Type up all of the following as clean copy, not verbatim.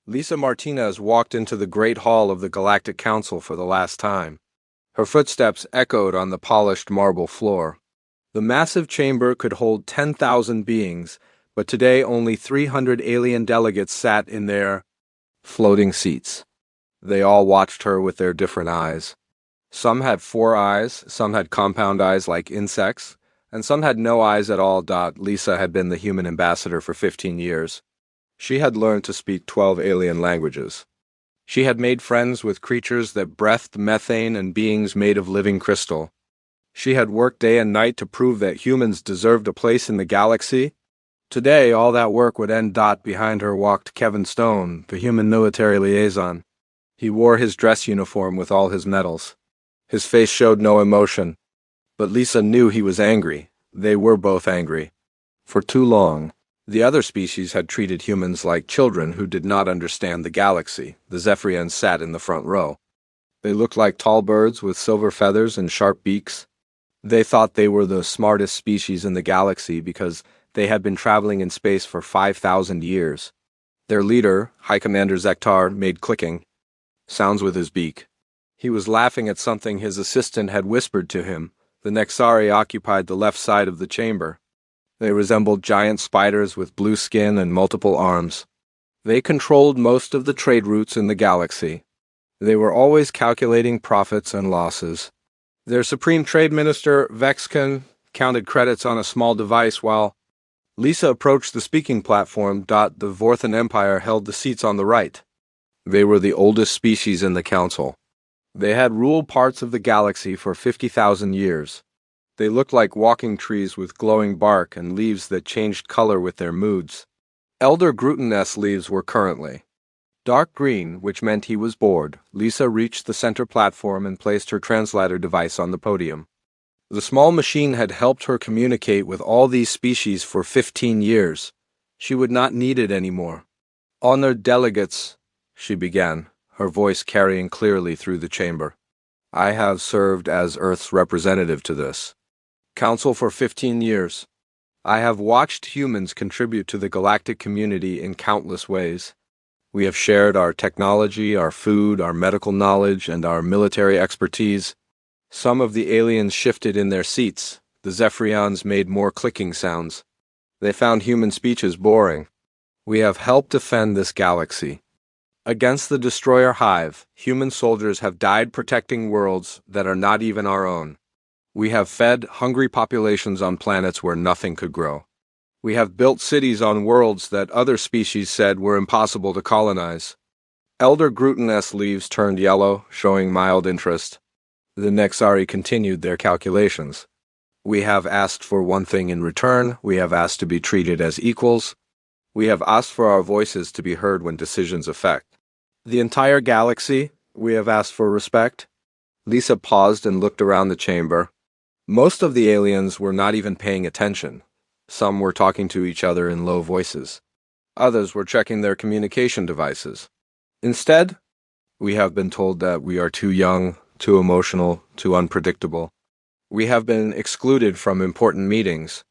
Lisa Martinez walked into the Great Hall of the Galactic Council for the last time. Her footsteps echoed on the polished marble floor. The massive chamber could hold 10,000 beings, but today only 300 alien delegates sat in their floating seats. They all watched her with their different eyes. Some had 4 eyes, some had compound eyes like insects, and some had no eyes at all. Lisa had been the human ambassador for 15 years. She had learned to speak 12 alien languages. She had made friends with creatures that breathed methane and beings made of living crystal. She had worked day and night to prove that humans deserved a place in the galaxy. Today, all that work would end. Behind her walked Kevin Stone, the human military liaison. He wore his dress uniform with all his medals. His face showed no emotion. But Lisa knew he was angry. They were both angry. For too long, the other species had treated humans like children who did not understand the galaxy. The Zephyrians sat in the front row. They looked like tall birds with silver feathers and sharp beaks. They thought they were the smartest species in the galaxy because they had been traveling in space for 5,000 years. Their leader, High Commander Zektar, made clicking sounds with his beak. He was laughing at something his assistant had whispered to him. The Nexari occupied the left side of the chamber. They resembled giant spiders with blue skin and multiple arms. They controlled most of the trade routes in the galaxy. They were always calculating profits and losses. Their Supreme Trade Minister, Vexkin, counted credits on a small device while Lisa approached the speaking platform. The Vorthan Empire held the seats on the right. They were the oldest species in the council. They had ruled parts of the galaxy for 50,000 years. They looked like walking trees with glowing bark and leaves that changed color with their moods. Elder Gruten's leaves were currently dark green, which meant he was bored. Lisa reached the center platform and placed her translator device on the podium. The small machine had helped her communicate with all these species for 15 years. She would not need it anymore. "Honored delegates," she began, her voice carrying clearly through the chamber. "I have served as Earth's representative to this council for 15 years. I have watched humans contribute to the galactic community in countless ways. We have shared our technology, our food, our medical knowledge, and our military expertise. Some of the aliens shifted in their seats. The Zephyrians made more clicking sounds. They found human speeches boring. We have helped defend this galaxy. Against the destroyer hive, human soldiers have died protecting worlds that are not even our own. We have fed hungry populations on planets where nothing could grow. We have built cities on worlds that other species said were impossible to colonize." Elder Gruten's leaves turned yellow, showing mild interest. The Nexari continued their calculations. "We have asked for one thing in return. We have asked to be treated as equals. We have asked for our voices to be heard when decisions affect the entire galaxy. We have asked for respect." Lisa paused and looked around the chamber. Most of the aliens were not even paying attention. Some were talking to each other in low voices. Others were checking their communication devices. Instead, "We have been told that we are too young, too emotional, too unpredictable. We have been excluded from important meetings.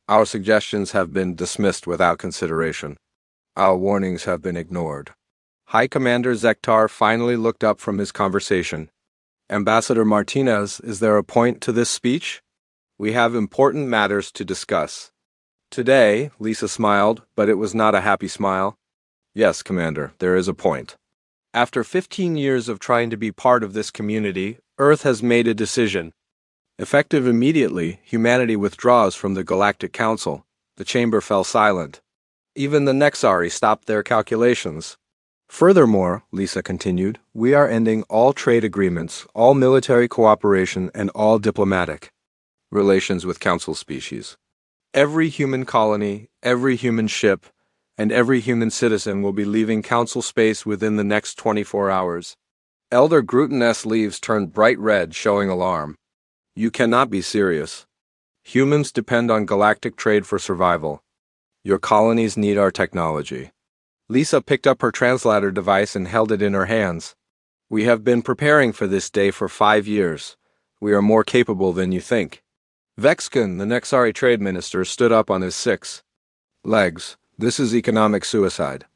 Our suggestions have been dismissed without consideration. Our warnings have been ignored." High Commander Zektar finally looked up from his conversation. "Ambassador Martinez, is there a point to this speech? We have important matters to discuss." "Today," Lisa smiled, but it was not a happy smile. "Yes, Commander, there is a point. After 15 years of trying to be part of this community, Earth has made a decision. Effective immediately, humanity withdraws from the Galactic Council." The chamber fell silent. Even the Nexari stopped their calculations. "Furthermore," Lisa continued, "we are ending all trade agreements, all military cooperation, and all diplomatic relations with Council species. Every human colony, every human ship, and every human citizen will be leaving Council space within the next 24 hours. Elder Gruten's leaves turned bright red, showing alarm. "You cannot be serious. Humans depend on galactic trade for survival. Your colonies need our technology." Lisa picked up her translator device and held it in her hands. "We have been preparing for this day for 5 years. We are more capable than you think." Vexkin, the Nexari trade minister, stood up on his 6 legs. "This is economic suicide.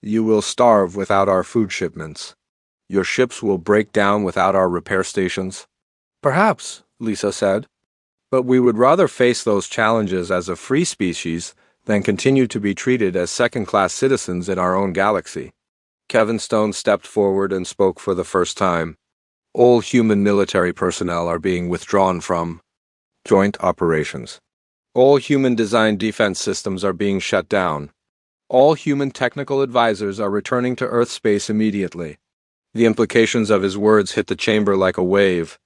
You will starve without our food shipments. Your ships will break down without our repair stations. Perhaps, Lisa said, but we would rather face those challenges as a free species than continue to be treated as second-class citizens in our own galaxy. Kevin Stone stepped forward and spoke for the first time. All human military personnel are being withdrawn from joint operations. All human-designed defense systems are being shut down. All human technical advisors are returning to Earth space immediately. The implications of his words hit the chamber like a wave.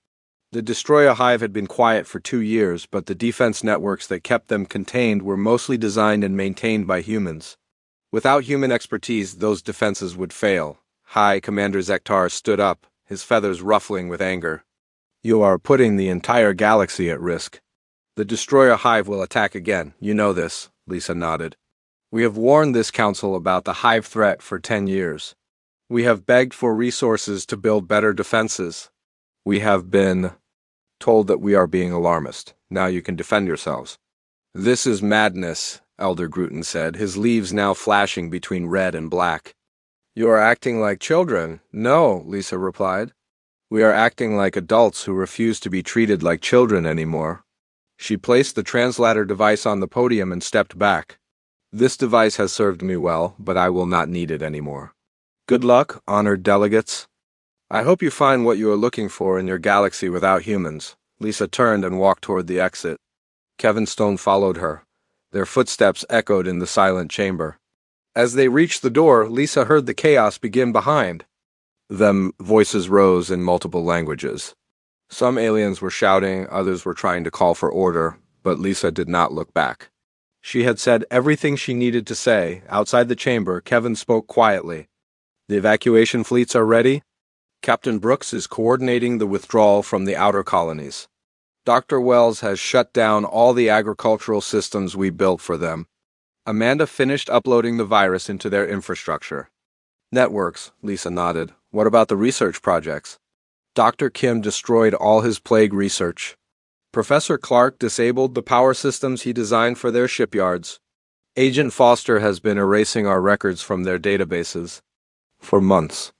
The destroyer hive had been quiet for 2 years, but the defense networks that kept them contained were mostly designed and maintained by humans. Without human expertise, those defenses would fail. High Commander Zektar stood up, his feathers ruffling with anger. You are putting the entire galaxy at risk. The destroyer hive will attack again. You know this, Lisa nodded. We have warned this council about the hive threat for 10 years. We have begged for resources to build better defenses. We have been told that we are being alarmist. Now you can defend yourselves. This is madness, Elder Gruten said, his leaves now flashing between red and black. You are acting like children. No, Lisa replied. We are acting like adults who refuse to be treated like children anymore. She placed the translator device on the podium and stepped back. This device has served me well, but I will not need it anymore. Good luck, honored delegates. I hope you find what you are looking for in your galaxy without humans. Lisa turned and walked toward the exit. Kevin Stone followed her. Their footsteps echoed in the silent chamber. As they reached the door, Lisa heard the chaos begin behind them. Voices rose in multiple languages. Some aliens were shouting, others were trying to call for order, but Lisa did not look back. She had said everything she needed to say. Outside the chamber, Kevin spoke quietly. The evacuation fleets are ready. Captain Brooks is coordinating the withdrawal from the outer colonies. Dr. Wells has shut down all the agricultural systems we built for them. Amanda finished uploading the virus into their infrastructure. Networks, Lisa nodded. What about the research projects? Dr. Kim destroyed all his plague research. Professor Clark disabled the power systems he designed for their shipyards. Agent Foster has been erasing our records from their databases. For months.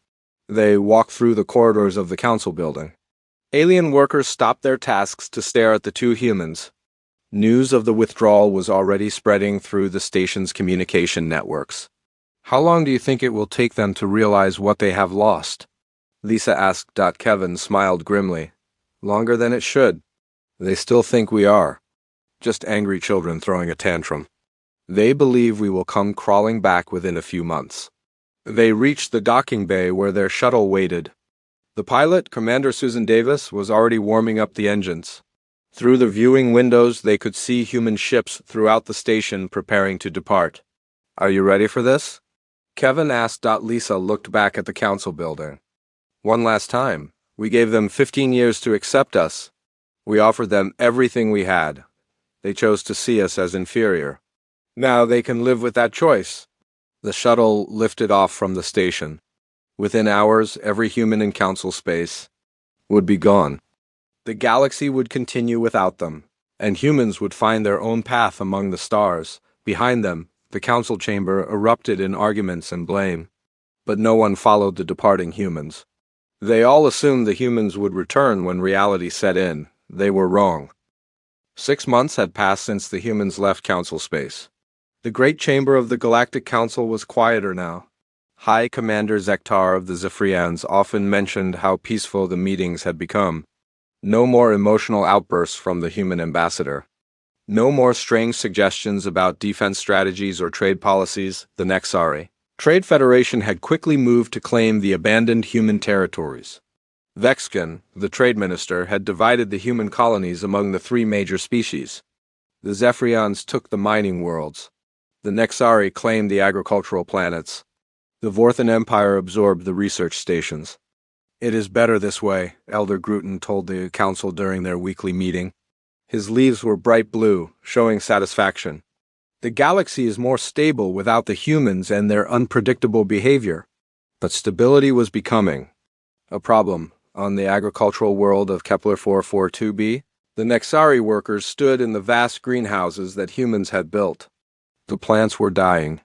They walked through the corridors of the council building. Alien workers stopped their tasks to stare at the two humans. News of the withdrawal was already spreading through the station's communication networks. How long do you think it will take them to realize what they have lost? Lisa asked. Kevin smiled grimly. Longer than it should. They still think we are. Just angry children throwing a tantrum. They believe we will come crawling back within a few months. They reached the docking bay where their shuttle waited. The pilot, Commander Susan Davis, was already warming up the engines. Through the viewing windows, they could see human ships throughout the station preparing to depart. Are you ready for this? Kevin asked. Lisa looked back at the council building. One last time. We gave them 15 years to accept us. We offered them everything we had. They chose to see us as inferior. Now they can live with that choice. The shuttle lifted off from the station. Within hours, every human in council space would be gone. The galaxy would continue without them, and humans would find their own path among the stars. Behind them, the council chamber erupted in arguments and blame. But no one followed the departing humans. They all assumed the humans would return when reality set in. They were wrong. 6 months had passed since the humans left council space. The great chamber of the Galactic Council was quieter now. High Commander Zektar of the Zephyrians often mentioned how peaceful the meetings had become. No more emotional outbursts from the human ambassador. No more strange suggestions about defense strategies or trade policies. The Nexari Trade Federation had quickly moved to claim the abandoned human territories. Vexkin, the trade minister, had divided the human colonies among the 3 major species. The Zephyrians took the mining worlds. The Nexari claimed the agricultural planets. The Vorthan Empire absorbed the research stations. It is better this way, Elder Gruten told the council during their weekly meeting. His leaves were bright blue, showing satisfaction. The galaxy is more stable without the humans and their unpredictable behavior. But stability was becoming a problem. On the agricultural world of Kepler 442b, the Nexari workers stood in the vast greenhouses that humans had built. The plants were dying.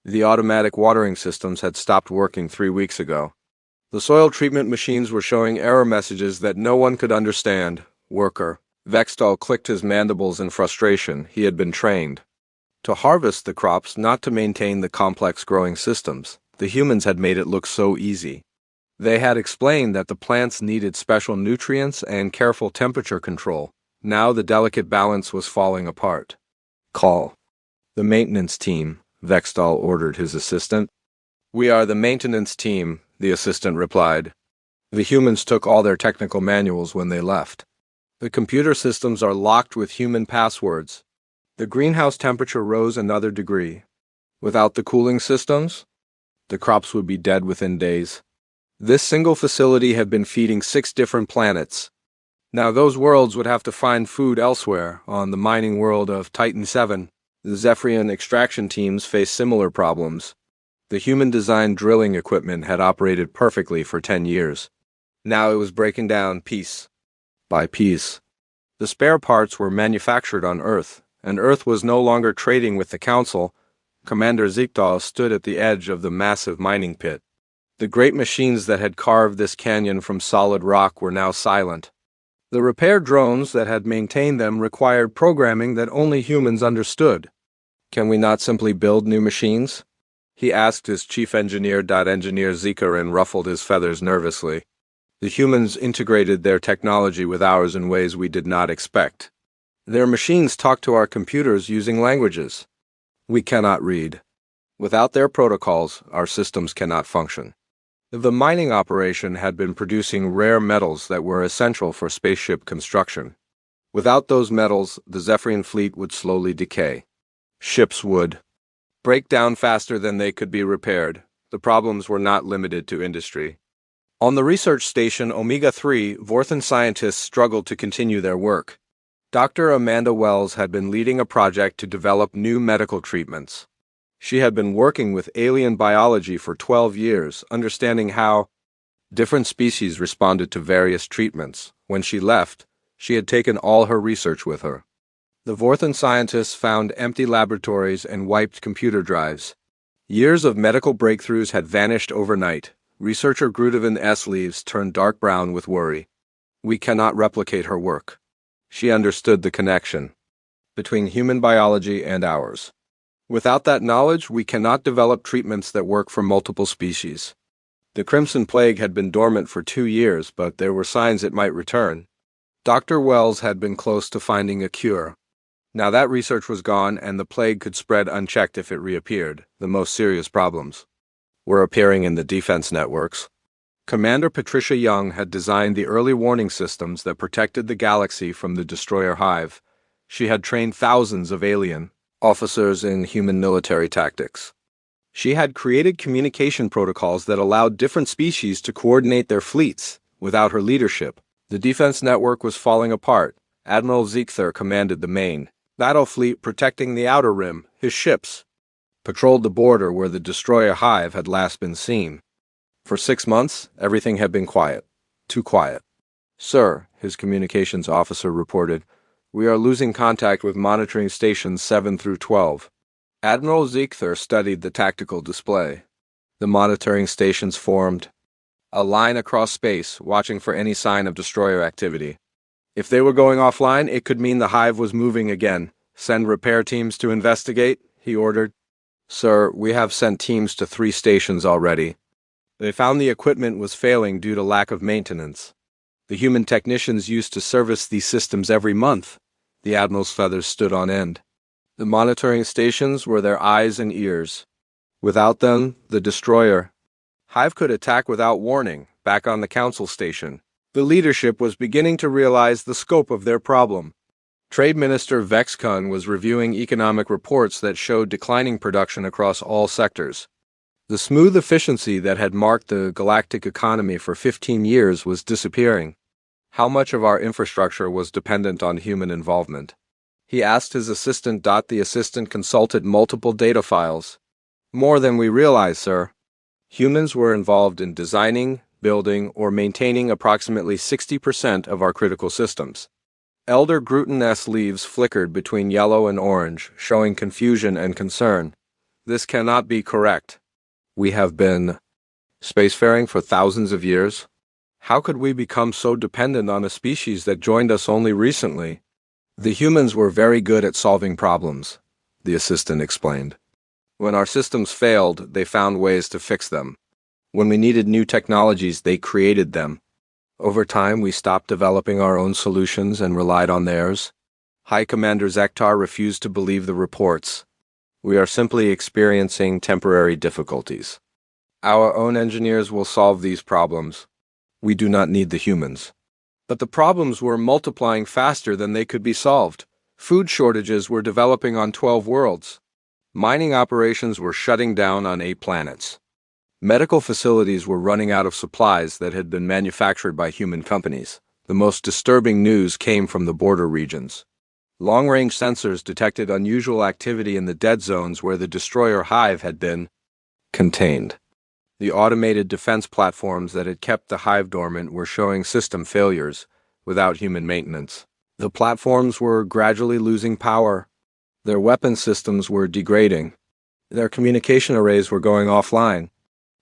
The automatic watering systems had stopped working 3 weeks ago. The soil treatment machines were showing error messages that no one could understand. Worker. Vextal clicked his mandibles in frustration. He had been trained to harvest the crops, not to maintain the complex growing systems. The humans had made it look so easy. They had explained that the plants needed special nutrients and careful temperature control. Now the delicate balance was falling apart. Call the maintenance team, Vextal ordered his assistant. We are the maintenance team, the assistant replied. The humans took all their technical manuals when they left. The computer systems are locked with human passwords. The greenhouse temperature rose another degree. Without the cooling systems, the crops would be dead within days. This single facility had been feeding 6 different planets. Now those worlds would have to find food elsewhere. On the mining world of Titan 7, the Zephyrian extraction teams faced similar problems. The human-designed drilling equipment had operated perfectly for 10 years. Now it was breaking down piece by piece. The spare parts were manufactured on Earth, and Earth was no longer trading with the Council. Commander Ziegtal stood at the edge of the massive mining pit. The great machines that had carved this canyon from solid rock were now silent. The repair drones that had maintained them required programming that only humans understood. Can we not simply build new machines? He asked his chief engineer. Engineer Zikarin ruffled his feathers nervously. The humans integrated their technology with ours in ways we did not expect. Their machines talk to our computers using languages we cannot read. Without their protocols, our systems cannot function. The mining operation had been producing rare metals that were essential for spaceship construction. Without those metals, the Zephyrian fleet would slowly decay. Ships would break down faster than they could be repaired. The problems were not limited to industry. On the research station Omega-3, Vorthan scientists struggled to continue their work. Dr. Amanda Wells had been leading a project to develop new medical treatments. She had been working with alien biology for 12 years, understanding how different species responded to various treatments. When she left, she had taken all her research with her. The Vorthan scientists found empty laboratories and wiped computer drives. Years of medical breakthroughs had vanished overnight. Researcher Grudevin S. Leaves turned dark brown with worry. We cannot replicate her work. She understood the connection between human biology and ours. Without that knowledge, we cannot develop treatments that work for multiple species. The Crimson Plague had been dormant for 2 years, but there were signs it might return. Dr. Wells had been close to finding a cure. Now that research was gone, and the plague could spread unchecked if it reappeared. The most serious problems were appearing in the defense networks. Commander Patricia Young had designed the early warning systems that protected the galaxy from the destroyer hive. She had trained thousands of alien officers in human military tactics. She had created communication protocols that allowed different species to coordinate their fleets. Without her leadership, the defense network was falling apart. Admiral Ziegther commanded the main battle fleet, protecting the outer rim. His ships patrolled the border where the destroyer hive had last been seen. For 6 months, everything had been quiet. Too quiet. Sir, his communications officer reported, we are losing contact with monitoring stations 7 through 12. Admiral Ziegther studied the tactical display. The monitoring stations formed a line across space, watching for any sign of destroyer activity. If they were going offline, it could mean the hive was moving again. Send repair teams to investigate, he ordered. Sir, we have sent teams to 3 stations already. They found the equipment was failing due to lack of maintenance. The human technicians used to service these systems every month. The Admiral's feathers stood on end. The monitoring stations were their eyes and ears. Without them, the destroyer hive could attack without warning. Back on the Council station, the leadership was beginning to realize the scope of their problem. Trade Minister Vexkun was reviewing economic reports that showed declining production across all sectors. The smooth efficiency that had marked the galactic economy for 15 years was disappearing. How much of our infrastructure was dependent on human involvement? He asked his assistant. The assistant consulted multiple data files. More than we realize, sir. Humans were involved in designing, building, or maintaining approximately 60% of our critical systems. Elder Gruten S. Leaves flickered between yellow and orange, showing confusion and concern. This cannot be correct. We have been spacefaring for thousands of years. How could we become so dependent on a species that joined us only recently? The humans were very good at solving problems, the assistant explained. When our systems failed, they found ways to fix them. When we needed new technologies, they created them. Over time, we stopped developing our own solutions and relied on theirs. High Commander Zektar refused to believe the reports. We are simply experiencing temporary difficulties. Our own engineers will solve these problems. We do not need the humans. But the problems were multiplying faster than they could be solved. Food shortages were developing on 12 worlds. Mining operations were shutting down on 8 planets. Medical facilities were running out of supplies that had been manufactured by human companies. The most disturbing news came from the border regions. Long-range sensors detected unusual activity in the dead zones where the destroyer Hive had been contained. The automated defense platforms that had kept the Hive dormant were showing system failures without human maintenance. The platforms were gradually losing power. Their weapon systems were degrading. Their communication arrays were going offline.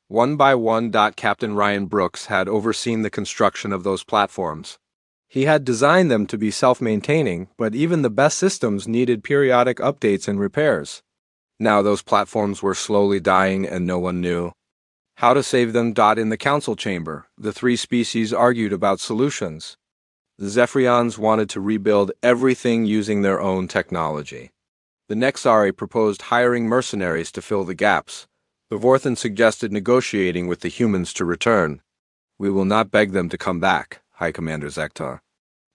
One by one, Captain Ryan Brooks had overseen the construction of those platforms. He had designed them to be self-maintaining, but even the best systems needed periodic updates and repairs. Now those platforms were slowly dying and no one knew how to save them. In the council chamber, the 3 species argued about solutions. The Zephyrians wanted to rebuild everything using their own technology. The Nexari proposed hiring mercenaries to fill the gaps. The Vorthan suggested negotiating with the humans to return. We will not beg them to come back, High Commander Zektar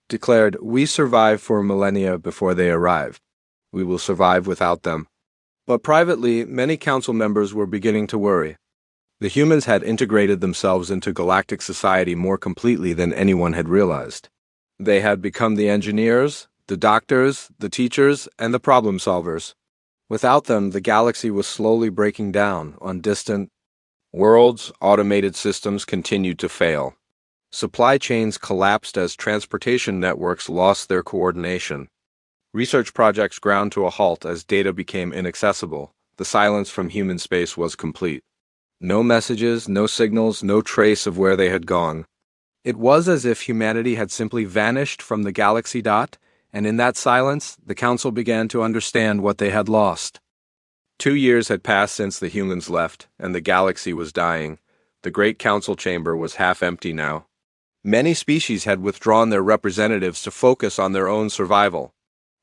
declared. We survived for millennia before they arrived. We will survive without them. But privately, many council members were beginning to worry. The humans had integrated themselves into galactic society more completely than anyone had realized. They had become the engineers, the doctors, the teachers, and the problem solvers. Without them, the galaxy was slowly breaking down. On distant worlds, automated systems continued to fail. Supply chains collapsed as transportation networks lost their coordination. Research projects ground to a halt as data became inaccessible. The silence from human space was complete. No messages, no signals, no trace of where they had gone. It was as if humanity had simply vanished from the galaxy. And in that silence, the council began to understand what they had lost. 2 years had passed since the humans left, and the galaxy was dying. The great council chamber was half empty now. Many species had withdrawn their representatives to focus on their own survival.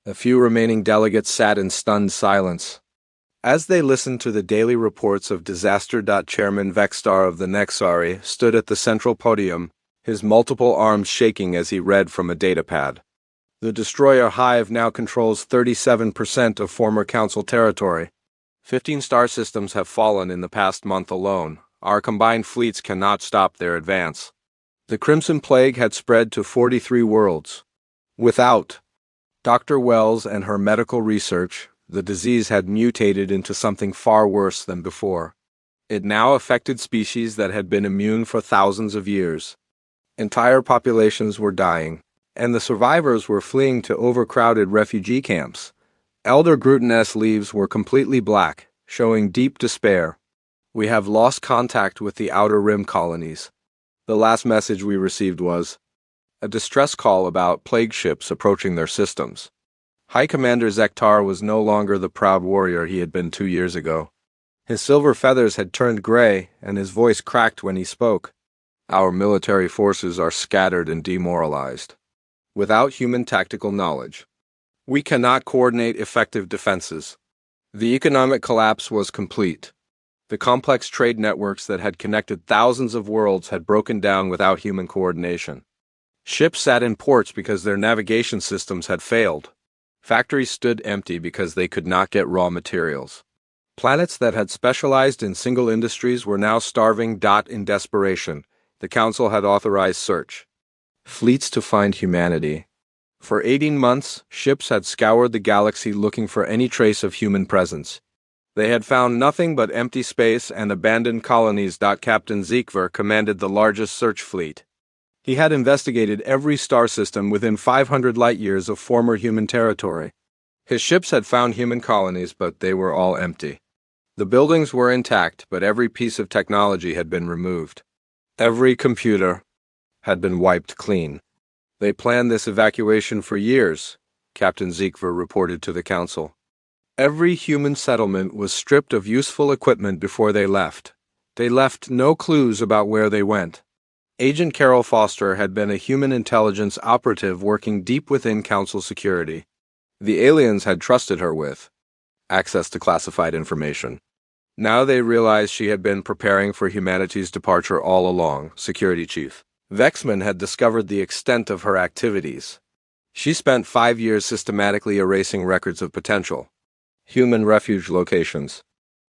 A few remaining delegates sat in stunned silence. As they listened to the daily reports of disaster, Chairman Vextar of the Nexari stood at the central podium, his multiple arms shaking as he read from a datapad. The destroyer Hive now controls 37% of former council territory. 15 star systems have fallen in the past month alone. Our combined fleets cannot stop their advance. The Crimson Plague had spread to 43 worlds. Without Dr. Wells and her medical research, the disease had mutated into something far worse than before. It now affected species that had been immune for thousands of years. Entire populations were dying, and the survivors were fleeing to overcrowded refugee camps. Elder Gruten's leaves were completely black, showing deep despair. We have lost contact with the Outer Rim colonies. The last message we received was a distress call about plague ships approaching their systems. High Commander Zektar was no longer the proud warrior he had been 2 years ago. His silver feathers had turned gray, and his voice cracked when he spoke. Our military forces are scattered and demoralized. Without human tactical knowledge, we cannot coordinate effective defenses. The economic collapse was complete. The complex trade networks that had connected thousands of worlds had broken down without human coordination. Ships sat in ports because their navigation systems had failed. Factories stood empty because they could not get raw materials. Planets that had specialized in single industries were now starving. In desperation, the Council had authorized search. Fleets to find humanity. For 18 months, ships had scoured the galaxy looking for any trace of human presence. They had found nothing but empty space and abandoned colonies. Captain Zekver commanded the largest search fleet. He had investigated every star system within 500 light-years of former human territory. His ships had found human colonies, but they were all empty. The buildings were intact, but every piece of technology had been removed. Every computer had been wiped clean. They planned this evacuation for years, Captain Ziegler reported to the council. Every human settlement was stripped of useful equipment before they left. They left no clues about where they went. Agent Carol Foster had been a human intelligence operative working deep within council security. The aliens had trusted her with access to classified information. Now they realized she had been preparing for humanity's departure all along, Security Chief Vexman had discovered the extent of her activities. She spent 5 years systematically erasing records of potential human refuge locations.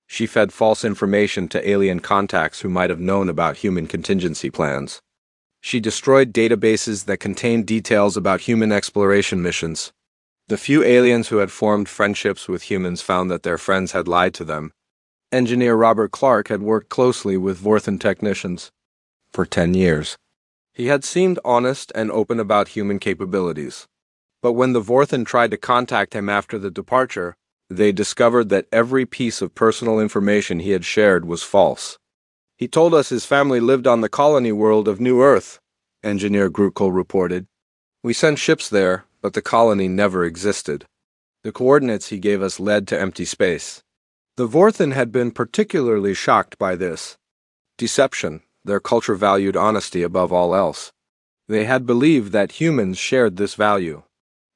She fed false information to alien contacts who might have known about human contingency plans. She destroyed databases that contained details about human exploration missions. The few aliens who had formed friendships with humans found that their friends had lied to them. Engineer Robert Clark had worked closely with Vorthan technicians for 10 years. He had seemed honest and open about human capabilities. But when the Vorthan tried to contact him after the departure, they discovered that every piece of personal information he had shared was false. He told us his family lived on the colony world of New Earth, Engineer Grukel reported. We sent ships there, but the colony never existed. The coordinates he gave us led to empty space. The Vorthan had been particularly shocked by this. Deception, their culture valued honesty above all else. They had believed that humans shared this value.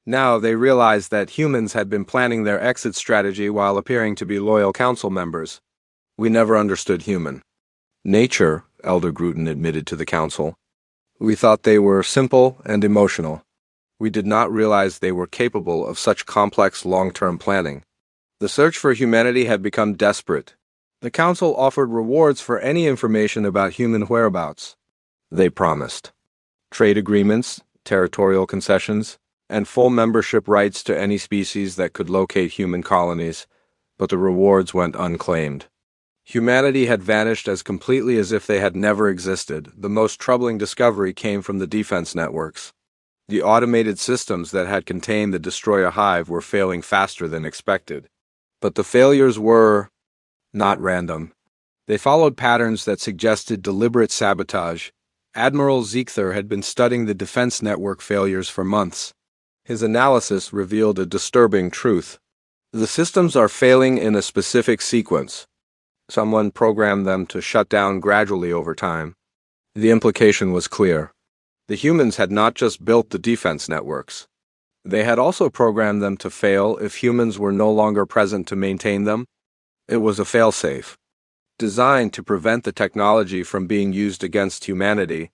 Now they realized that humans had been planning their exit strategy while appearing to be loyal council members. We never understood human nature, Elder Gruten admitted to the council. We thought they were simple and emotional. We did not realize they were capable of such complex long-term planning. The search for humanity had become desperate. The council offered rewards for any information about human whereabouts. They promised trade agreements, territorial concessions, and full membership rights to any species that could locate human colonies, but the rewards went unclaimed. Humanity had vanished as completely as if they had never existed. The most troubling discovery came from the defense networks. The automated systems that had contained the destroyer hive were failing faster than expected. But the failures were not random. They followed patterns that suggested deliberate sabotage. Admiral Ziegler had been studying the defense network failures for months. His analysis revealed a disturbing truth. The systems are failing in a specific sequence. Someone programmed them to shut down gradually over time. The implication was clear. The humans had not just built the defense networks. They had also programmed them to fail if humans were no longer present to maintain them. It was a failsafe, designed to prevent the technology from being used against humanity.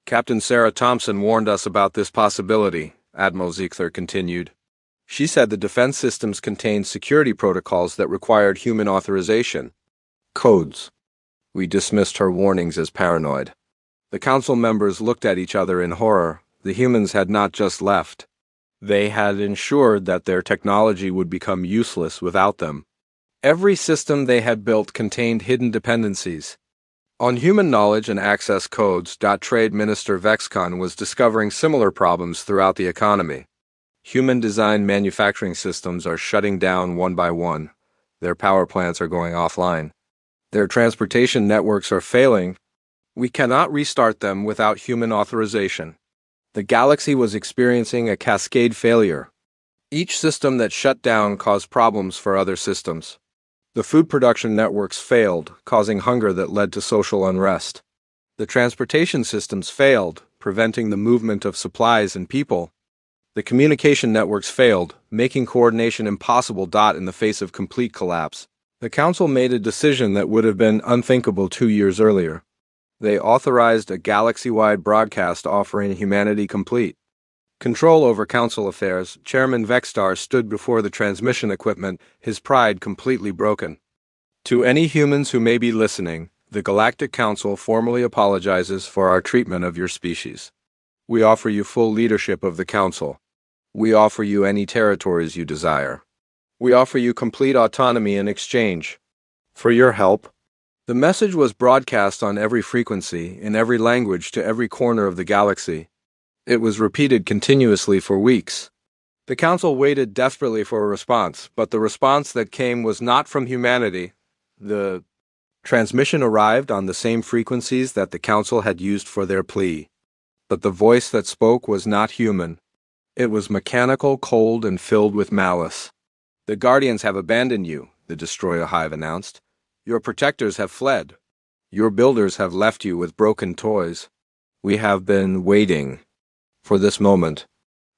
Captain Sarah Thompson warned us about this possibility, Admiral Ziegler continued. She said the defense systems contained security protocols that required human authorization. Codes. We dismissed her warnings as paranoid. The council members looked at each other in horror. The humans had not just left. They had ensured that their technology would become useless without them. Every system they had built contained hidden dependencies. On human knowledge and access codes, Trade Minister Vexcon was discovering similar problems throughout the economy. Human-designed manufacturing systems are shutting down one by one. Their power plants are going offline. Their transportation networks are failing. We cannot restart them without human authorization. The galaxy was experiencing a cascade failure. Each system that shut down caused problems for other systems. The food production networks failed, causing hunger that led to social unrest. The transportation systems failed, preventing the movement of supplies and people. The communication networks failed, making coordination impossible. In the face of complete collapse, the council made a decision that would have been unthinkable 2 years earlier. They authorized a galaxy-wide broadcast offering humanity complete control over council affairs. Chairman Vexstar stood before the transmission equipment, his pride completely broken. To any humans who may be listening, the Galactic Council formally apologizes for our treatment of your species. We offer you full leadership of the Council. We offer you any territories you desire. We offer you complete autonomy in exchange for your help. The message was broadcast on every frequency, in every language, to every corner of the galaxy. It was repeated continuously for weeks. The Council waited desperately for a response, but the response that came was not from humanity. The transmission arrived on the same frequencies that the council had used for their plea. But the voice that spoke was not human. It was mechanical, cold, and filled with malice. "The Guardians have abandoned you," the Destroyer Hive announced. "Your protectors have fled. Your builders have left you with broken toys. We have been waiting for this moment."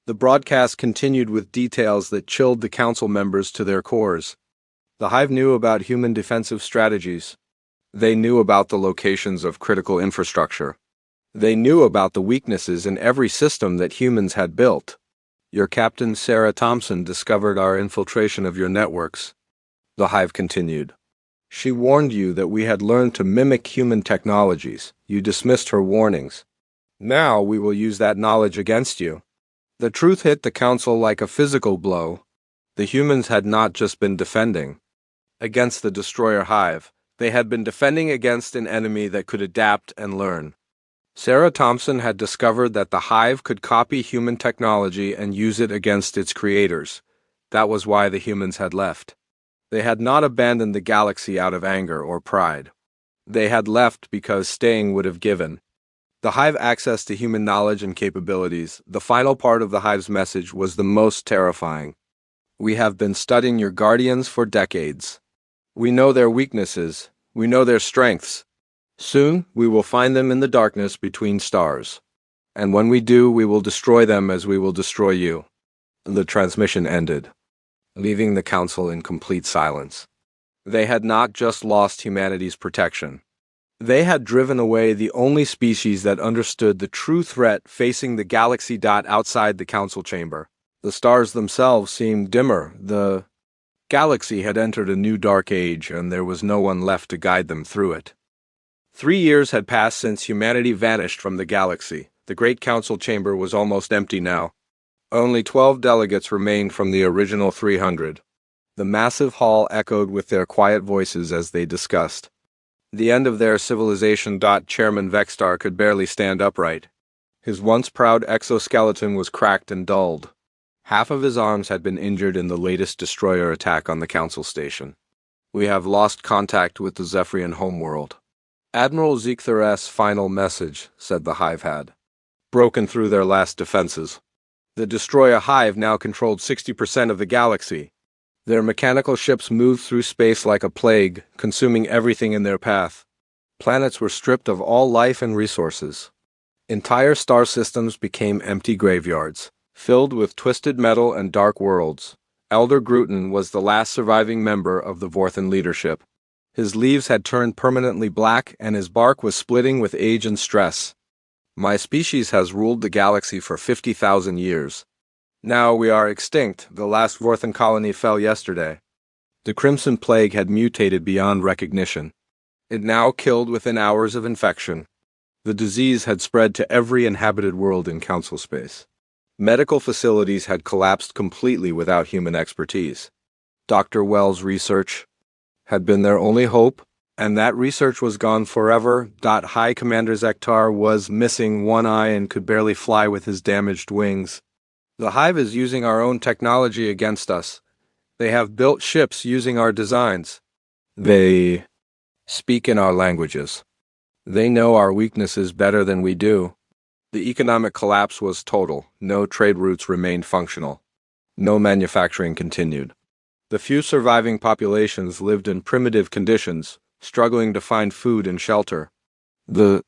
The broadcast continued with details that chilled the council members to their cores. The Hive knew about human defensive strategies. They knew about the locations of critical infrastructure. They knew about the weaknesses in every system that humans had built. "Your captain, Sarah Thompson, discovered our infiltration of your networks," the Hive continued. "She warned you that we had learned to mimic human technologies. You dismissed her warnings. Now we will use that knowledge against you." The truth hit the council like a physical blow. The humans had not just been defending against the Destroyer Hive. They had been defending against an enemy that could adapt and learn. Sarah Thompson had discovered that the Hive could copy human technology and use it against its creators. That was why the humans had left. They had not abandoned the galaxy out of anger or pride. They had left because staying would have given the Hive access to human knowledge and capabilities. The final part of the Hive's message was the most terrifying. "We have been studying your Guardians for decades. We know their weaknesses. We know their strengths. Soon, we will find them in the darkness between stars. And when we do, we will destroy them as we will destroy you." The transmission ended, leaving the council in complete silence. They had not just lost humanity's protection. They had driven away the only species that understood the true threat facing the galaxy. Outside the council chamber, the stars themselves seemed dimmer. The galaxy had entered a new dark age, and there was no one left to guide them through it. 3 years had passed since humanity vanished from the galaxy. The great council chamber was almost empty now. Only 12 delegates remained from the original 300. The massive hall echoed with their quiet voices as they discussed the end of their civilization. Chairman Vexstar could barely stand upright. His once proud exoskeleton was cracked and dulled. Half of his arms had been injured in the latest destroyer attack on the council station. "We have lost contact with the Zephyrian homeworld." Admiral Zekthar's final message, said the Hive, had broken through their last defenses. The Destroyer Hive now controlled 60% of the galaxy. Their mechanical ships moved through space like a plague, consuming everything in their path. Planets were stripped of all life and resources. Entire star systems became empty graveyards, filled with twisted metal and dark worlds. Elder Gruten was the last surviving member of the Vorthan leadership. His leaves had turned permanently black, and his bark was splitting with age and stress. "My species has ruled the galaxy for 50,000 years. Now we are extinct. The last Vorthan colony fell yesterday. The Crimson Plague had mutated beyond recognition. It now killed within hours of infection. The disease had spread to every inhabited world in council space. Medical facilities had collapsed completely without human expertise. Dr. Wells' research had been their only hope, and that research was gone forever. High Commander Zektar was missing one eye and could barely fly with his damaged wings. "The Hive is using our own technology against us. They have built ships using our designs. They speak in our languages. They know our weaknesses better than we do." The economic collapse was total. No trade routes remained functional. No manufacturing continued. The few surviving populations lived in primitive conditions, struggling to find food and shelter. The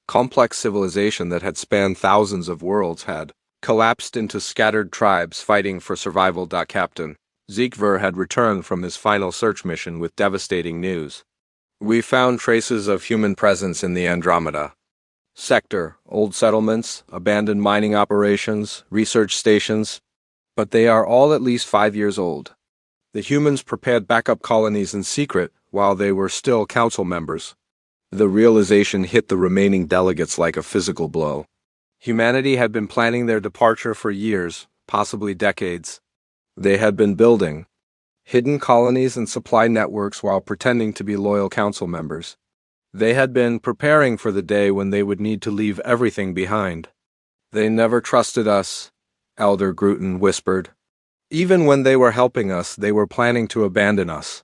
complex civilization that had spanned thousands of worlds had collapsed into scattered tribes fighting for survival. Captain Zekvar had returned from his final search mission with devastating news. "We found traces of human presence in the Andromeda sector, old settlements, abandoned mining operations, research stations, but they are all at least 5 years old. The humans prepared backup colonies in secret while they were still council members." The realization hit the remaining delegates like a physical blow. Humanity had been planning their departure for years, possibly decades. They had been building hidden colonies and supply networks while pretending to be loyal council members. They had been preparing for the day when they would need to leave everything behind. "They never trusted us," Elder Gruten whispered. "Even when they were helping us, they were planning to abandon us."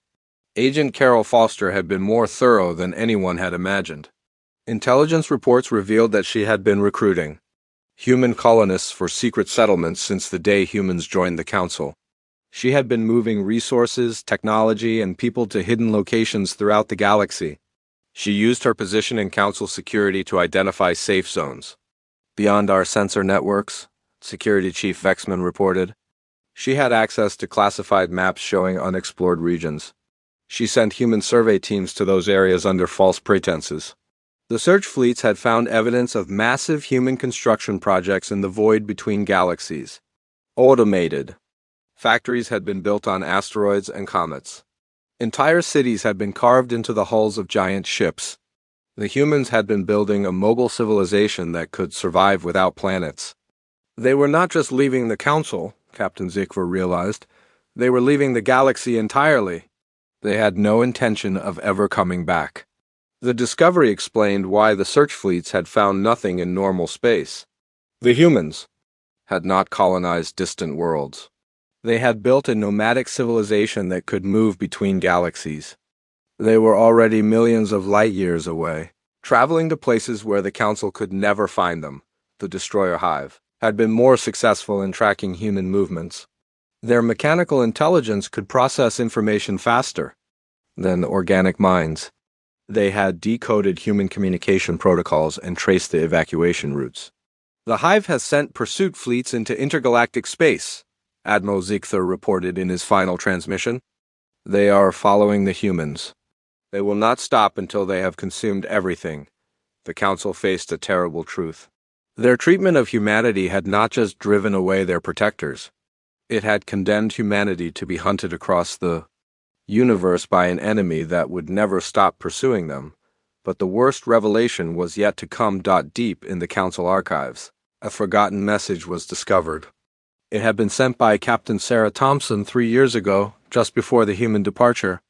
Agent Carol Foster had been more thorough than anyone had imagined. Intelligence reports revealed that she had been recruiting human colonists for secret settlements since the day humans joined the Council. She had been moving resources, technology, and people to hidden locations throughout the galaxy. She used her position in Council security to identify safe zones. Beyond our sensor networks, Security Chief Vexman reported, she had access to classified maps showing unexplored regions. She sent human survey teams to those areas under false pretenses. The search fleets had found evidence of massive human construction projects in the void between galaxies. Automated. Factories had been built on asteroids and comets. Entire cities had been carved into the hulls of giant ships. The humans had been building a mobile civilization that could survive without planets. They were not just leaving the Council, Captain Zikver realized. They were leaving the galaxy entirely. They had no intention of ever coming back. The discovery explained why the search fleets had found nothing in normal space. The humans had not colonized distant worlds. They had built a nomadic civilization that could move between galaxies. They were already millions of light years away, traveling to places where the Council could never find them. The Destroyer Hive had been more successful in tracking human movements. Their mechanical intelligence could process information faster than organic minds. They had decoded human communication protocols and traced the evacuation routes. The Hive has sent pursuit fleets into intergalactic space, Admiral Ziegler reported in his final transmission. They are following the humans. They will not stop until they have consumed everything. The Council faced a terrible truth. Their treatment of humanity had not just driven away their protectors. It had condemned humanity to be hunted across the universe by an enemy that would never stop pursuing them. But the worst revelation was yet to come. Deep in the Council archives, a forgotten message was discovered. It had been sent by Captain Sarah Thompson 3 years ago, just before the human departure.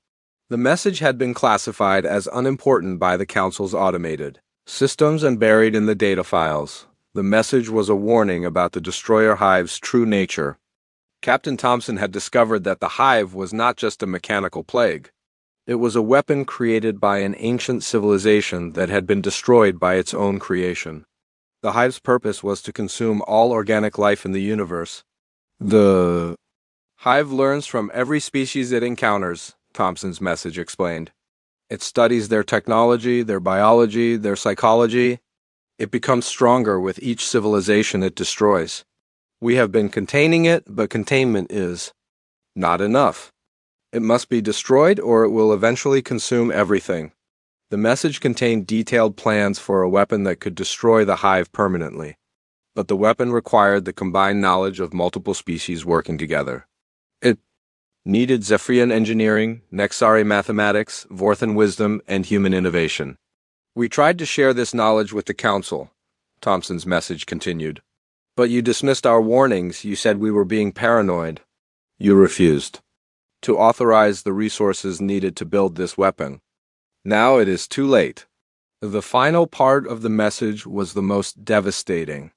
The message had been classified as unimportant by the Council's automated systems and buried in the data files. The message was a warning about the Destroyer Hive's true nature. Captain Thompson had discovered that the Hive was not just a mechanical plague. It was a weapon created by an ancient civilization that had been destroyed by its own creation. The Hive's purpose was to consume all organic life in the universe. The Hive learns from every species it encounters, Thompson's message explained. It studies their technology, their biology, their psychology. It becomes stronger with each civilization it destroys. We have been containing it, but containment is not enough. It must be destroyed or it will eventually consume everything. The message contained detailed plans for a weapon that could destroy the Hive permanently. But the weapon required the combined knowledge of multiple species working together. It needed Zephyrian engineering, Nexari mathematics, Vorthan wisdom, and human innovation. We tried to share this knowledge with the Council, Thompson's message continued. But you dismissed our warnings. You said we were being paranoid. You refused to authorize the resources needed to build this weapon. Now it is too late. The final part of the message was the most devastating.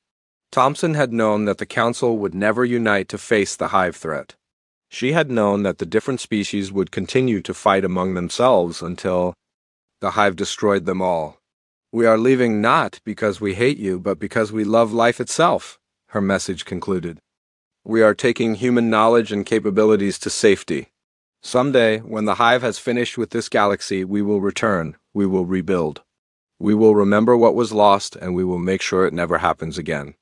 Thompson had known that the Council would never unite to face the Hive threat. She had known that the different species would continue to fight among themselves until the Hive destroyed them all. We are leaving not because we hate you, but because we love life itself, her message concluded. We are taking human knowledge and capabilities to safety. Someday, when the Hive has finished with this galaxy, we will return. We will rebuild. We will remember what was lost, and we will make sure it never happens again.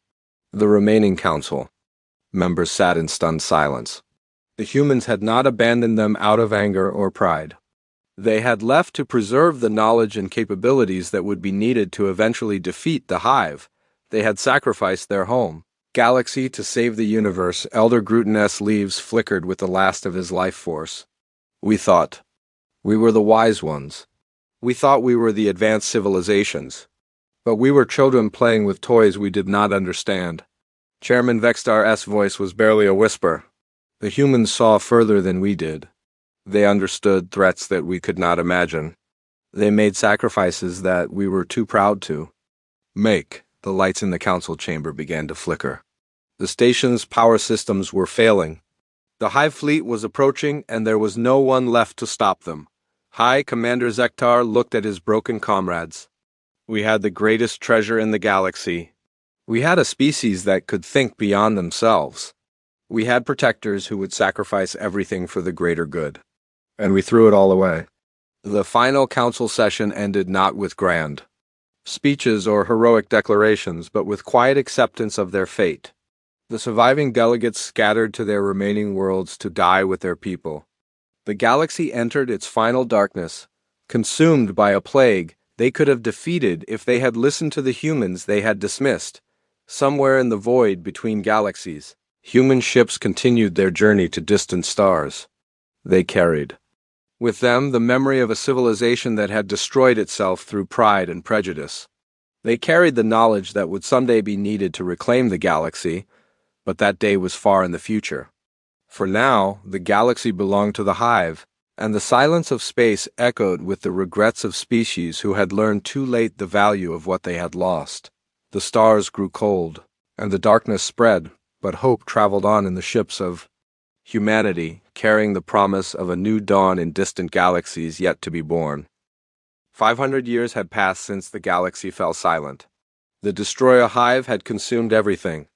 The remaining Council members sat in stunned silence. The humans had not abandoned them out of anger or pride. They had left to preserve the knowledge and capabilities that would be needed to eventually defeat the Hive. They had sacrificed their home, galaxy to save the universe. Elder Gruten's leaves flickered with the last of his life force. We thought we were the wise ones. We thought we were the advanced civilizations. But we were children playing with toys we did not understand. Chairman Vextar's voice was barely a whisper. The humans saw further than we did. They understood threats that we could not imagine. They made sacrifices that we were too proud to make. The lights in the Council chamber began to flicker. The station's power systems were failing. The Hive fleet was approaching, and there was no one left to stop them. High Commander Zektar looked at his broken comrades. We had the greatest treasure in the galaxy. We had a species that could think beyond themselves. We had protectors who would sacrifice everything for the greater good. And we threw it all away. The final council session ended not with grand speeches or heroic declarations, but with quiet acceptance of their fate. The surviving delegates scattered to their remaining worlds to die with their people. The galaxy entered its final darkness, consumed by a plague they could have defeated if they had listened to the humans they had dismissed. Somewhere in the void between galaxies, human ships continued their journey to distant stars. They carried with them the memory of a civilization that had destroyed itself through pride and prejudice. They carried the knowledge that would someday be needed to reclaim the galaxy, but that day was far in the future. For now, the galaxy belonged to the Hive, and the silence of space echoed with the regrets of species who had learned too late the value of what they had lost. The stars grew cold, and the darkness spread, but hope traveled on in the ships of humanity, carrying the promise of a new dawn in distant galaxies yet to be born. 500 years had passed since the galaxy fell silent. The destroyer Hive had consumed everything.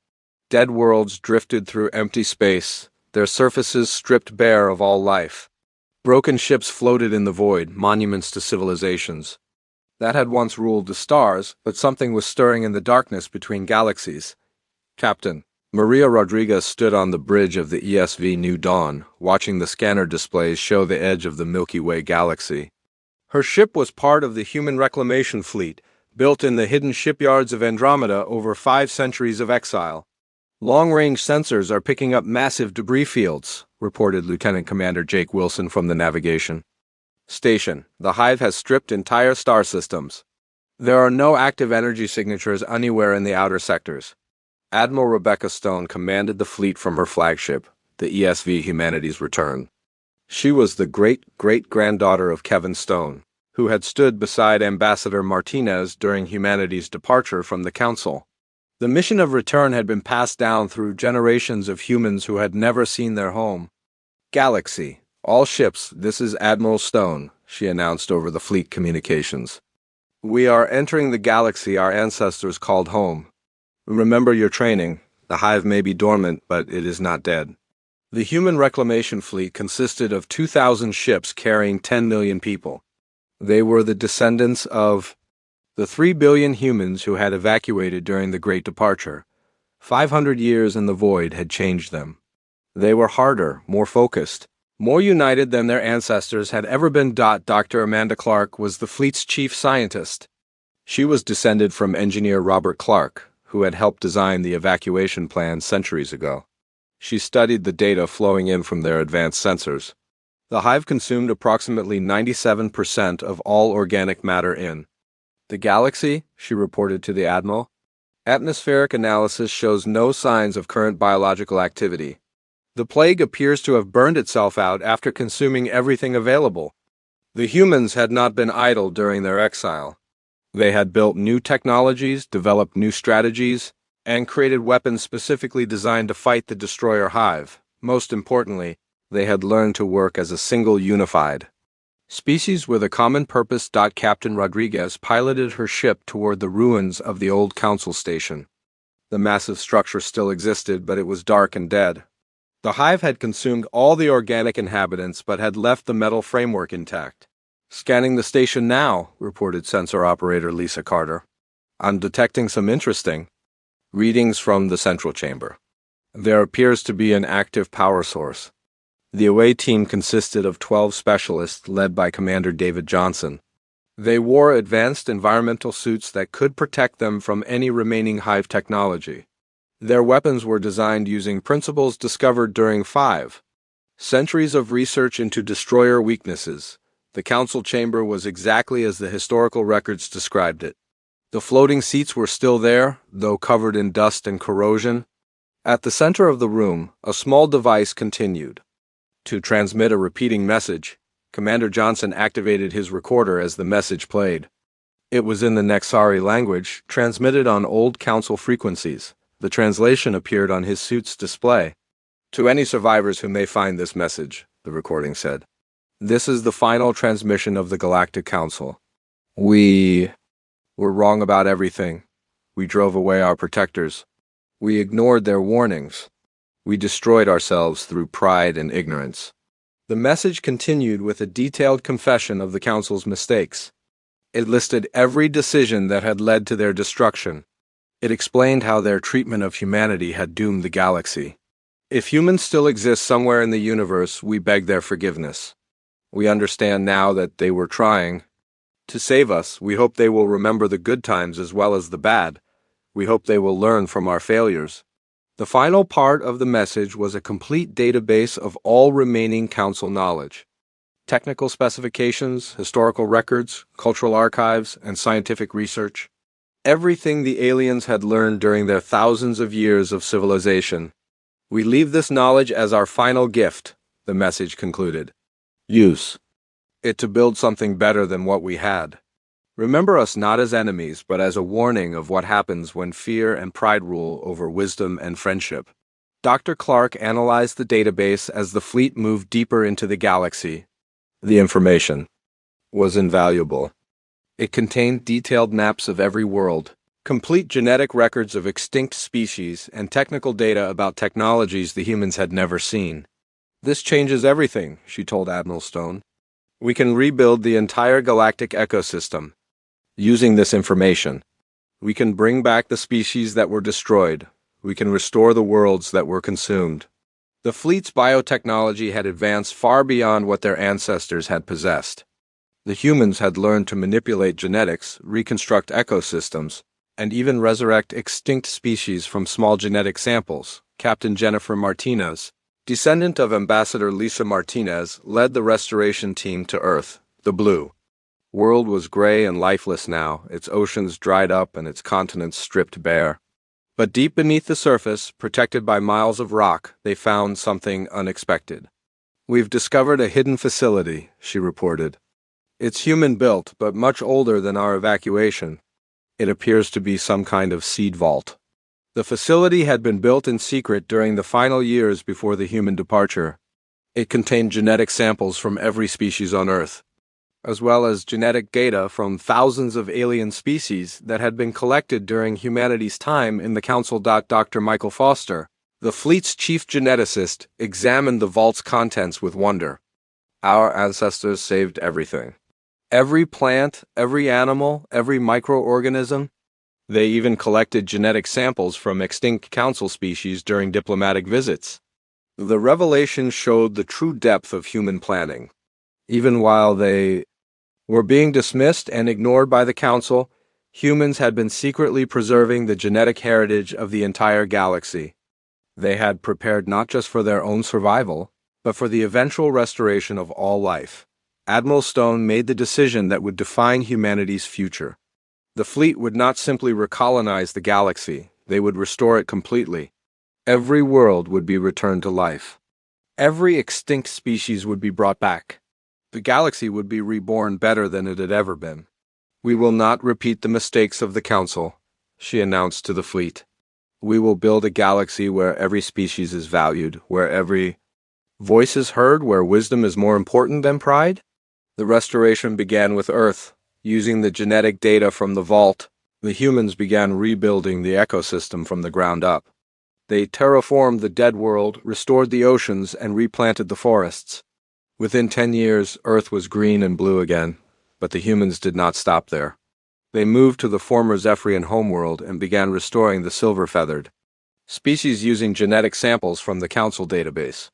Dead worlds drifted through empty space, their surfaces stripped bare of all life. Broken ships floated in the void, monuments to civilizations that had once ruled the stars, but something was stirring in the darkness between galaxies. Captain Maria Rodriguez stood on the bridge of the ESV New Dawn, watching the scanner displays show the edge of the Milky Way galaxy. Her ship was part of the human reclamation fleet, built in the hidden shipyards of Andromeda over 5 centuries of exile. Long-range sensors are picking up massive debris fields, reported Lieutenant Commander Jake Wilson from the navigation station. The Hive has stripped entire star systems. There are no active energy signatures anywhere in the outer sectors. Admiral Rebecca Stone commanded the fleet from her flagship, the ESV Humanity's Return. She was the great-great-granddaughter of Kevin Stone, who had stood beside Ambassador Martinez during Humanity's departure from the Council. The mission of return had been passed down through generations of humans who had never seen their home. Galaxy, all ships, this is Admiral Stone, she announced over the fleet communications. We are entering the galaxy our ancestors called home. Remember your training. The Hive may be dormant, but it is not dead. The human reclamation fleet consisted of 2,000 ships carrying 10 million people. They were the descendants of the 3 billion humans who had evacuated during the Great Departure. 500 years in the void had changed them. They were harder, more focused, more united than their ancestors had ever been. Dr. Amanda Clark was the fleet's chief scientist. She was descended from engineer Robert Clark, who had helped design the evacuation plan centuries ago. She studied the data flowing in from their advanced sensors. The Hive consumed approximately 97% of all organic matter in the galaxy, she reported to the Admiral. Atmospheric analysis shows no signs of current biological activity. The plague appears to have burned itself out after consuming everything available. The humans had not been idle during their exile. They had built new technologies, developed new strategies, and created weapons specifically designed to fight the destroyer Hive. Most importantly, they had learned to work as a single unified species with a common purpose. Captain Rodriguez piloted her ship toward the ruins of the old council station. The massive structure still existed, but it was dark and dead. The Hive had consumed all the organic inhabitants but had left the metal framework intact. Scanning the station now, reported sensor operator Lisa Carter. I'm detecting some interesting readings from the central chamber. There appears to be an active power source. The away team consisted of 12 specialists led by Commander David Johnson. They wore advanced environmental suits that could protect them from any remaining Hive technology. Their weapons were designed using principles discovered during 5 centuries of research into destroyer weaknesses. The council chamber was exactly as the historical records described it. The floating seats were still there, though covered in dust and corrosion. At the center of the room, a small device continued to transmit a repeating message. Commander Johnson activated his recorder as the message played. It was in the Nexari language, transmitted on old council frequencies. The translation appeared on his suit's display. To any survivors who may find this message, the recording said, This is the final transmission of the Galactic Council. We were wrong about everything. We drove away our protectors. We ignored their warnings. We destroyed ourselves through pride and ignorance. The message continued with a detailed confession of the Council's mistakes. It listed every decision that had led to their destruction. It explained how their treatment of humanity had doomed the galaxy. If humans still exist somewhere in the universe, we beg their forgiveness. We understand now that they were trying to save us. We hope they will remember the good times as well as the bad. We hope they will learn from our failures. The final part of the message was a complete database of all remaining Council knowledge. Technical specifications, historical records, cultural archives, and scientific research. Everything the aliens had learned during their thousands of years of civilization. We leave this knowledge as our final gift, the message concluded. Use it to build something better than what we had. Remember us not as enemies, but as a warning of what happens when fear and pride rule over wisdom and friendship. Dr. Clark analyzed the database as the fleet moved deeper into the galaxy. The information was invaluable. It contained detailed maps of every world, complete genetic records of extinct species, and technical data about technologies the humans had never seen. This changes everything, she told Admiral Stone. We can rebuild the entire galactic ecosystem. Using this information, we can bring back the species that were destroyed. We can restore the worlds that were consumed. The fleet's biotechnology had advanced far beyond what their ancestors had possessed. The humans had learned to manipulate genetics, reconstruct ecosystems, and even resurrect extinct species from small genetic samples. Captain Jennifer Martinez, descendant of Ambassador Lisa Martinez, led the restoration team to Earth, the Blue. World was gray and lifeless now, its oceans dried up and its continents stripped bare. But deep beneath the surface, protected by miles of rock, they found something unexpected. We've discovered a hidden facility, she reported. It's human-built, but much older than our evacuation. It appears to be some kind of seed vault. The facility had been built in secret during the final years before the human departure. It contained genetic samples from every species on Earth, as well as genetic data from thousands of alien species that had been collected during humanity's time in the Council. Dr. Michael Foster, the fleet's chief geneticist, examined the vault's contents with wonder. Our ancestors saved everything. Every plant, every animal, every microorganism. They even collected genetic samples from extinct Council species during diplomatic visits. The revelation showed the true depth of human planning. Even while they were being dismissed and ignored by the Council, humans had been secretly preserving the genetic heritage of the entire galaxy. They had prepared not just for their own survival, but for the eventual restoration of all life. Admiral Stone made the decision that would define humanity's future. The fleet would not simply recolonize the galaxy, they would restore it completely. Every world would be returned to life. Every extinct species would be brought back. The galaxy would be reborn better than it had ever been. We will not repeat the mistakes of the Council, she announced to the fleet. We will build a galaxy where every species is valued, where every voice is heard, where wisdom is more important than pride. The restoration began with Earth. Using the genetic data from the vault, the humans began rebuilding the ecosystem from the ground up. They terraformed the dead world, restored the oceans, and replanted the forests. Within 10 years, Earth was green and blue again, but the humans did not stop there. They moved to the former Zephyrian homeworld and began restoring the silver-feathered species using genetic samples from the Council database.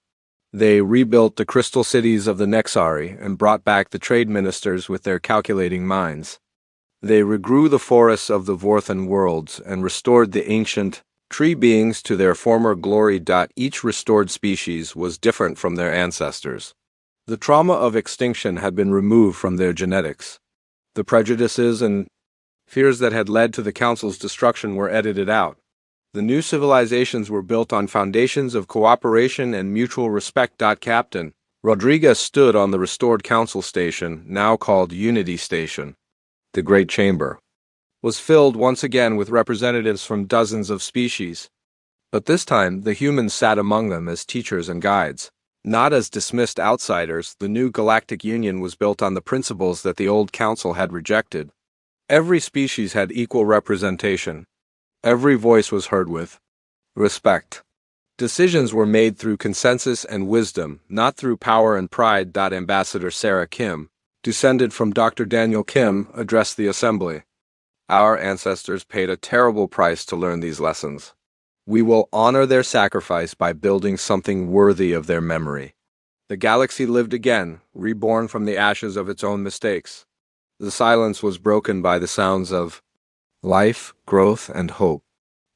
They rebuilt the crystal cities of the Nexari and brought back the trade ministers with their calculating minds. They regrew the forests of the Vorthan worlds and restored the ancient tree beings to their former glory. Each restored species was different from their ancestors. The trauma of extinction had been removed from their genetics. The prejudices and fears that had led to the Council's destruction were edited out. The new civilizations were built on foundations of cooperation and mutual respect. Captain Rodriguez stood on the restored Council station, now called Unity Station. The Great Chamber was filled once again with representatives from dozens of species. But this time, the humans sat among them as teachers and guides. Not as dismissed outsiders, the new Galactic Union was built on the principles that the old Council had rejected. Every species had equal representation. Every voice was heard with respect. Decisions were made through consensus and wisdom, not through power and pride. Ambassador Sarah Kim, descended from Dr. Daniel Kim, addressed the assembly. Our ancestors paid a terrible price to learn these lessons. We will honor their sacrifice by building something worthy of their memory. The galaxy lived again, reborn from the ashes of its own mistakes. The silence was broken by the sounds of life, growth, and hope.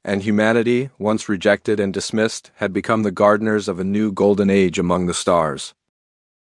And humanity, once rejected and dismissed, had become the gardeners of a new golden age among the stars.